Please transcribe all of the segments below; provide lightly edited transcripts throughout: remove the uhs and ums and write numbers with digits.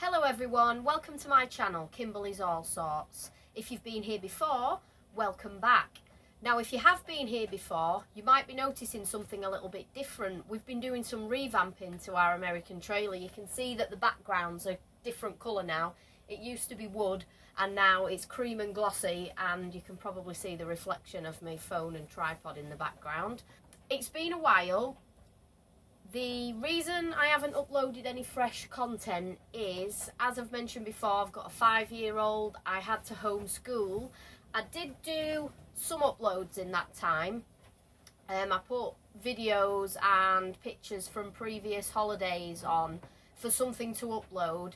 Hello everyone, welcome to my channel, Kimberly's All Sorts. If you've been here before, welcome back. Now if you have been here before, you might be noticing something a little bit different. We've been doing some revamping to our American trailer. You can see that the background's a different colour now. It used to be wood and now it's cream and glossy, and you can probably see the reflection of my phone and tripod in the background. It's been a while. The reason I haven't uploaded any fresh content is, as I've mentioned before, I've got a 5-year-old, I had to homeschool. I did do some uploads in that time. I put videos and pictures from previous holidays on for something to upload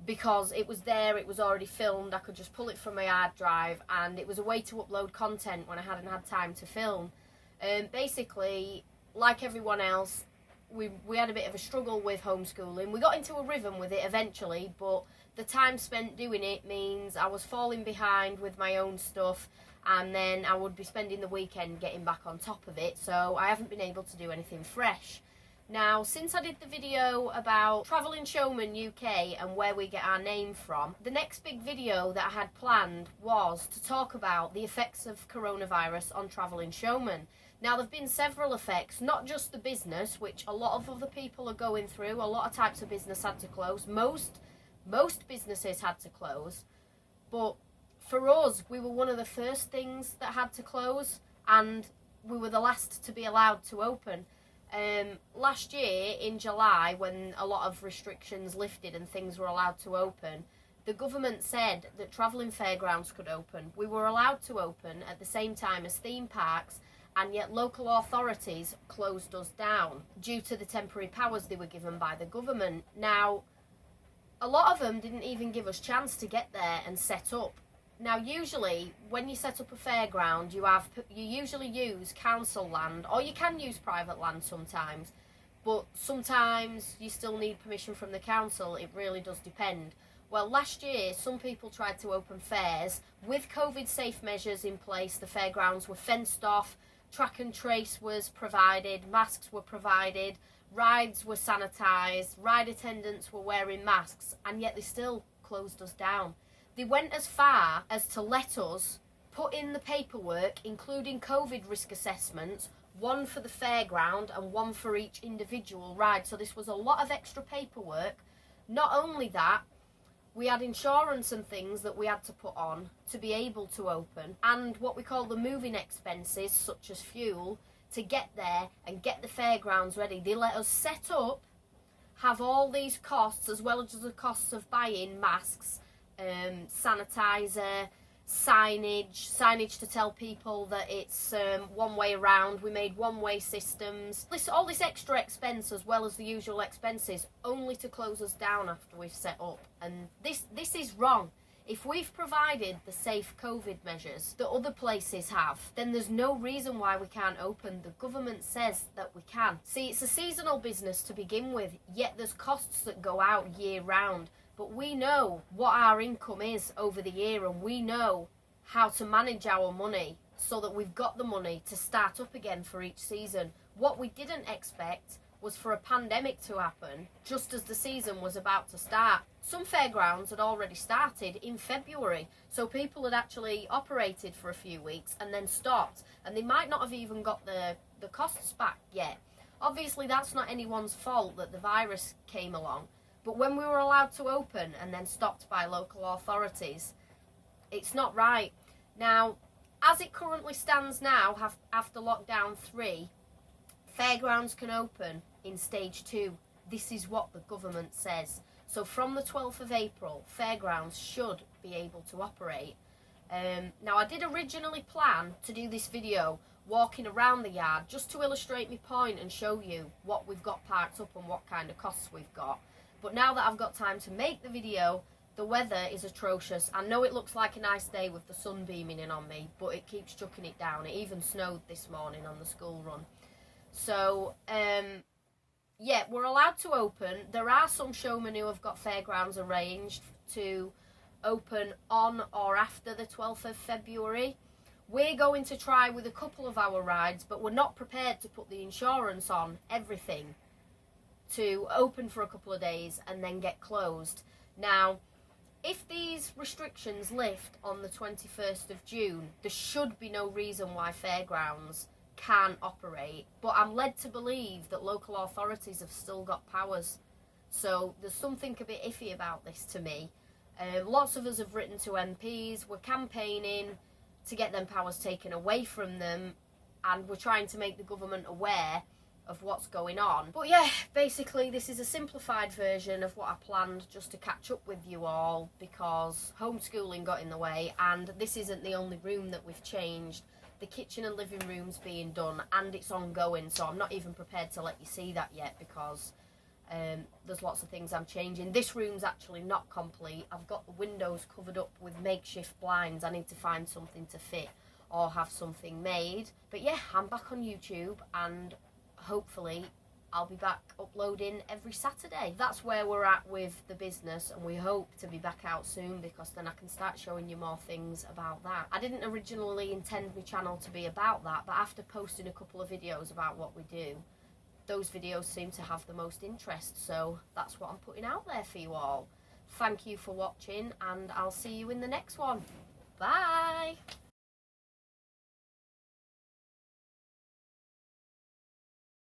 because it was there, it was already filmed, I could just pull it from my hard drive, and it was a way to upload content when I hadn't had time to film. Basically, like everyone else, we had a bit of a struggle with homeschooling. We got into a rhythm with it eventually, but the time spent doing it means I was falling behind with my own stuff, and then I would be spending the weekend getting back on top of it, so I haven't been able to do anything fresh. Now, since I did the video about Travelling Showman UK and where we get our name from, the next big video that I had planned was to talk about the effects of coronavirus on Travelling Showman. Now, there have been several effects, not just the business, which a lot of other people are going through. A lot of types of business had to close. Most businesses had to close. But for us, we were one of the first things that had to close, and we were the last to be allowed to open. Last year, in July, when a lot of restrictions lifted and things were allowed to open, the government said that travelling fairgrounds could open. We were allowed to open at the same time as theme parks, and yet local authorities closed us down due to the temporary powers they were given by the government. Now, a lot of them didn't even give us chance to get there and set up. Now, usually, when you set up a fairground, you usually use council land, or you can use private land sometimes, but sometimes you still need permission from the council. It really does depend. Well, last year, some people tried to open fairs. With COVID safe measures in place, the fairgrounds were fenced off, track and trace was provided, masks were provided, rides were sanitised, ride attendants were wearing masks, and yet they still closed us down. They went as far as to let us put in the paperwork, including COVID risk assessments, one for the fairground and one for each individual ride. So this was a lot of extra paperwork. Not only that, we had insurance and things that we had to put on to be able to open, and what we call the moving expenses, such as fuel, to get there and get the fairgrounds ready. They let us set up, have all these costs, as well as the costs of buying masks, sanitizer, signage to tell people that it's one way around. We made one-way systems. All this extra expense, as well as the usual expenses, only to close us down after we've set up. And this is wrong. If we've provided the safe COVID measures that other places have, then there's no reason why we can't open. The government says that we can. See, it's a seasonal business to begin with, yet there's costs that go out year round. But we know what our income is over the year, and we know how to manage our money so that we've got the money to start up again for each season. What we didn't expect was for a pandemic to happen just as the season was about to start. Some fairgrounds had already started in February, so people had actually operated for a few weeks and then stopped, and they might not have even got the costs back yet. Obviously, that's not anyone's fault that the virus came along. But when we were allowed to open and then stopped by local authorities, it's not right. Now, as it currently stands now, after lockdown 3, fairgrounds can open in stage 2. This is what the government says. So from the 12th of April, fairgrounds should be able to operate. Now, I did originally plan to do this video walking around the yard just to illustrate my point and show you what we've got parked up and what kind of costs we've got. But now that I've got time to make the video, the weather is atrocious. I know it looks like a nice day with the sun beaming in on me, but it keeps chucking it down. It even snowed this morning on the school run. So, yeah, we're allowed to open. There are some showmen who have got fairgrounds arranged to open on or after the 12th of February. We're going to try with a couple of our rides, but we're not prepared to put the insurance on everything to open for a couple of days and then get closed. Now, if these restrictions lift on the 21st of June, there should be no reason why fairgrounds can operate. But I'm led to believe that local authorities have still got powers. So there's something a bit iffy about this to me. Lots of us have written to MPs, we're campaigning to get them powers taken away from them, and we're trying to make the government aware of what's going on. But yeah, basically this is a simplified version of what I planned, just to catch up with you all, because homeschooling got in the way, and this isn't the only room that we've changed. The kitchen and living room's being done, and it's ongoing, so I'm not even prepared to let you see that yet, because there's lots of things I'm changing. This room's actually not complete. I've got the windows covered up with makeshift blinds. I need to find something to fit or have something made. But yeah, I'm back on YouTube, and hopefully I'll be back uploading every Saturday. That's where we're at with the business, and we hope to be back out soon, because then I can start showing you more things about that. I didn't originally intend my channel to be about that, but after posting a couple of videos about what we do, those videos seem to have the most interest, so that's what I'm putting out there for you all. Thank you for watching, and I'll see you in the next one. Bye!